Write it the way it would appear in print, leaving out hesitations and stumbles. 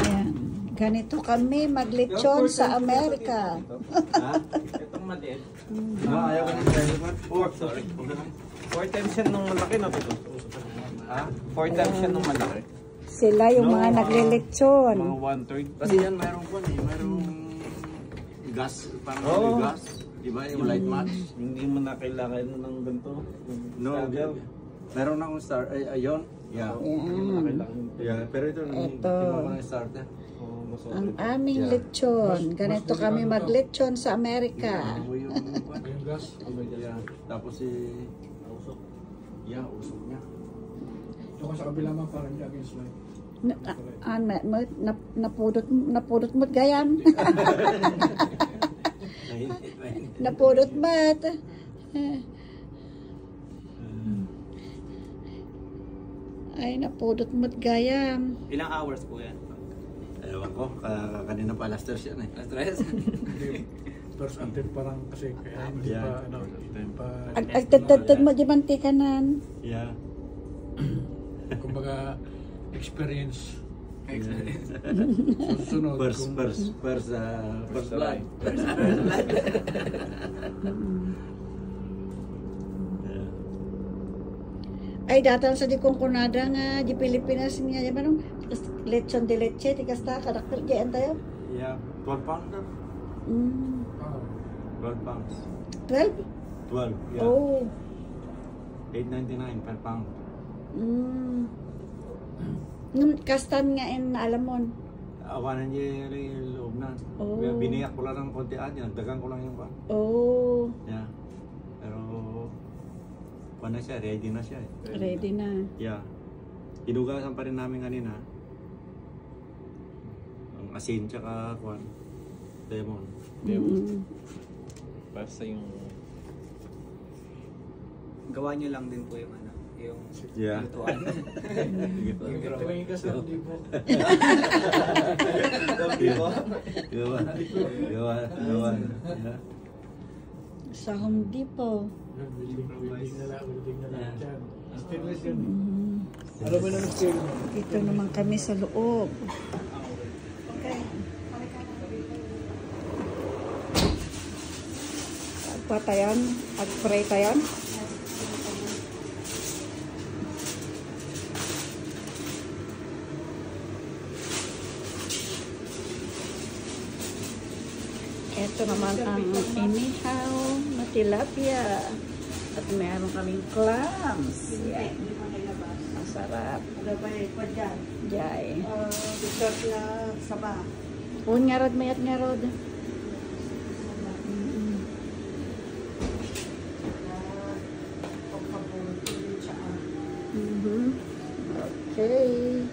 Ayan. Ganito kami maglechon sa Amerika. Ha? Itong maliit. Ayaw ka ng telephone? Sorry. 4 times yan nung malaki na to. Ha? 4 times yan nung malaki. Sila yung mga naglelechon. Mga 1/3. Kasi yan mayroong po eh. Mayroong gas. Parang may gas. Diba yung light match? Hindi mo na kailangan ng ganito. No. Meron na akong star. Ayun. Yeah. Hindi mo na kailangan. Yeah. Pero ito. Ito. Ito na starter. Ang aming lechon. Ganito kami maglechon sa Amerika. Yung gas. Tapos si... Usok. Yeah, usok niya. Ito sa kabila man parang against light. Napudot mo't gayam. Napudot mo't. Ay, napudot mo't gayam. Ilang hours po yan? Ewan ko, kanina pa alas 3 yan eh. Alas 3? First until parang kasi kaya hindi pa ano, pa Agtagtagtag mo di mantikanan. Yeah. kumbaga experience. Susunod. First blood. Ay, datang sa di kong kunada nga, di Pilipinas niya, di ba nung lechon de leche, di kasta, kadakil, di tayo? Yeah, 12 pounds na. 12 pounds. 12? 12, yeah. Oh. 8.99 per pound. Nung kastan nga in alamon. Awanan niya yung loob na. Oh. Biniyak ko lang ng konti niya, nagdagan ko lang yung pan. Oh. Yeah. Pero, na siya, ready na siya eh. Ready na. Yeah. Hinugasan pa rin namin kanina. Ang asin tsaka kwan. Lemon. Basta yung... Gawa nyo lang din po yung ano, yung lutuan. Tingin ka sa libo. Gawa. Sa Home Depot. Building na lang dyan. Stainless yun. Alam mo naman stainless. Dito naman kami sa loob. Okay. Patayan, pag-pray tayo. Ito naman ang inihaw na tilapia. At meron kaming clams. Yan. Masarap. Jai. Dessert na saba. Un ngarod mayat ngarod. Okay.